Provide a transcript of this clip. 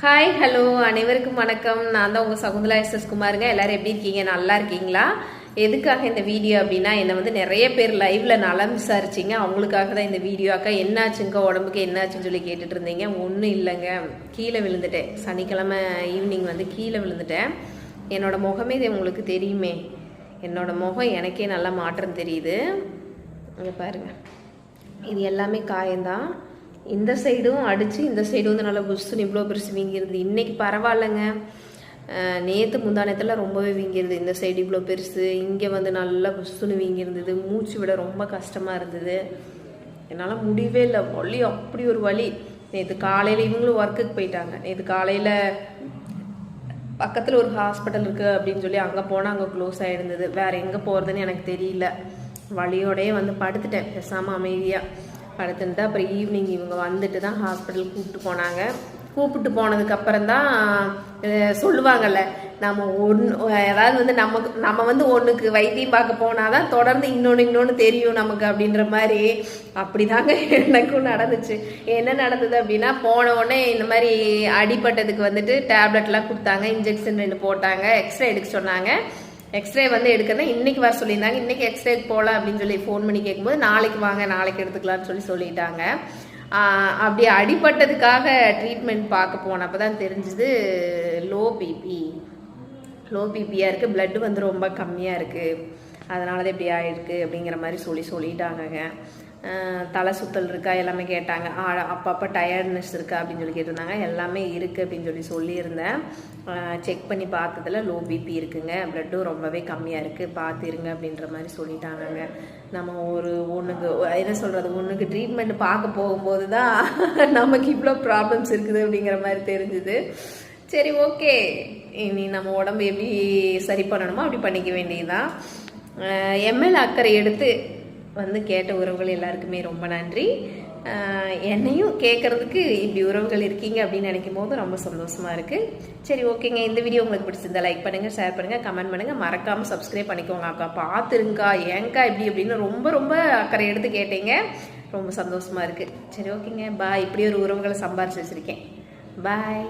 Hi hello அனைவருக்கும் வணக்கம். நான் தான் உங்கள் சகுந்தலா எஸ்எஸ் குமாருங்க. எல்லாரும் எப்படி இருக்கீங்க? நல்லா இருக்கீங்களா? எதுக்காக இந்த வீடியோ அப்படின்னா, என்னை வந்து நிறைய பேர் லைவ்ல நலம் விசாரிச்சிங்க. அவங்களுக்காக தான் இந்த வீடியோ. அக்கா என்னாச்சுங்க, உடம்புக்கு என்னாச்சுன்னு சொல்லி கேட்டுட்டு இருந்தீங்க. ஒன்றும் இல்லைங்க, கீழே விழுந்துட்டேன். சனிக்கிழமை ஈவினிங் வந்து கீழே விழுந்துட்டேன். என்னோட முகமே இது உங்களுக்கு தெரியுமே, என்னோட முகம் எனக்கே நல்லா மாற்றம் தெரியுது. இங்கே பாருங்க, இது எல்லாமே காயம்தான். இந்த சைடும் அடித்து இந்த சைடு வந்து நல்லா புஷ்ஷுன்னு இவ்வளோ பெருசு வீங்கிருது. இன்றைக்கி பரவாயில்லைங்க. நேற்று முந்தானத்தில் ரொம்பவே வீங்கிருது. இந்த சைடு இவ்வளோ பெருசு, இங்கே வந்து நல்லா புஷ்ஷுன்னு வீங்கிருந்தது. மூச்சு விட ரொம்ப கஷ்டமாக இருந்தது. என்னால் முடியவே இல்லை, வலி அப்படி ஒரு வலி. நேற்று காலையில் இவங்களும் ஒர்க்குக்கு போயிட்டாங்க. நேற்று காலையில் பக்கத்தில் ஒரு ஹாஸ்பிட்டல் இருக்குது அப்படின்னு சொல்லி அங்கே போனால் அங்கே க்ளோஸ் ஆகிருந்தது. வேறு எங்கே போகிறதுன்னு எனக்கு தெரியல. வலியோடையே வந்து படுத்துட்டேன் பேசாமல் அமைதியாக படுத்துட்டு. அப்புறம் ஈவினிங் இவங்க வந்துட்டு தான் ஹாஸ்பிட்டல் கூப்பிட்டு போனதுக்கப்புறம் தான் சொல்லுவாங்கல்ல, நம்ம ஏதாவது வந்து நம்ம வந்து ஒன்றுக்கு வைத்தியம் பார்க்க போனால் தான் தொடர்ந்து இன்னொன்று தெரியும் நமக்கு அப்படின்ற மாதிரி. அப்படிதாங்க எனக்கும் நடந்துச்சு. என்ன நடந்தது அப்படின்னா, போன உடனே இந்த மாதிரி அடிப்பட்டதுக்கு வந்துட்டு டேப்லெட்லாம் கொடுத்தாங்க, இன்ஜெக்ஷன் 2 போட்டாங்க, எக்ஸ்ரே எடுக்க சொன்னாங்க. எக்ஸ்ரே வந்து எடுக்கணும் இன்னைக்கு வர சொல்லியிருந்தாங்க. இன்னைக்கு எக்ஸ்ரேக்கு போகலாம் அப்படின்னு சொல்லி ஃபோன் பண்ணி கேட்கும்போது, நாளைக்கு வாங்க, நாளைக்கு எடுத்துக்கலாம்னு சொல்லிட்டாங்க. அப்படி அடிபட்டதுக்காக ட்ரீட்மெண்ட் பார்க்க போனப்போ தான் தெரிஞ்சுது லோ பிபியாக இருக்குது, பிளட்டு வந்து ரொம்ப கம்மியாக இருக்குது, அதனால தான் இப்படி ஆகிருக்கு அப்படிங்கிற மாதிரி சொல்லிட்டாங்க. தலை சுத்தல் இருக்கா எல்லாமே கேட்டாங்க. அப்பப்போ டயர்ட்னஸ் இருக்கா அப்படின்னு சொல்லி கேட்டிருந்தாங்க. எல்லாமே இருக்குது அப்படின்னு சொல்லியிருந்தேன். செக் பண்ணி பார்த்ததில் லோ பிபி இருக்குங்க, பிளட்டும் ரொம்பவே கம்மியாக இருக்குது, பார்த்துருங்க அப்படின்ற மாதிரி சொல்லிட்டாங்க. நம்ம ஒன்றுக்கு என்ன சொல்கிறது, ஒன்றுக்கு ட்ரீட்மெண்ட் பார்க்க போகும்போது தான் நமக்கு இவ்வளோ ப்ராப்ளம்ஸ் இருக்குது அப்படிங்கிற மாதிரி தெரிஞ்சுது. சரி, ஓகே, இனி நம்ம உடம்பு எப்படி சரி பண்ணணுமோ அப்படி பண்ணிக்க வேண்டியதுதான். எம்எல் அக்கறை எடுத்து வந்து கேட்ட உறவுகள் எல்லாருக்குமே ரொம்ப நன்றி. என்னையும் கேட்குறதுக்கு இப்படி உறவுகள் இருக்கீங்க அப்படின்னு நினைக்கும் போது ரொம்ப சந்தோஷமாக இருக்குது. சரி, ஓகேங்க, இந்த வீடியோ உங்களுக்கு பிடிச்சிருந்தா லைக் பண்ணுங்கள், ஷேர் பண்ணுங்கள், கமெண்ட் பண்ணுங்கள், மறக்காமல் சப்ஸ்கிரைப் பண்ணிக்கோங்க. அக்கா பார்த்துருங்கக்கா, ஏங்கா இப்படி அப்படின்னு ரொம்ப அக்கறை எடுத்து கேட்டீங்க. ரொம்ப சந்தோஷமாக இருக்குது. சரி, ஓகேங்க, பாய். இப்படி ஒரு உறவுகளை சம்பாரிச்சு வச்சுருக்கேன். பாய்.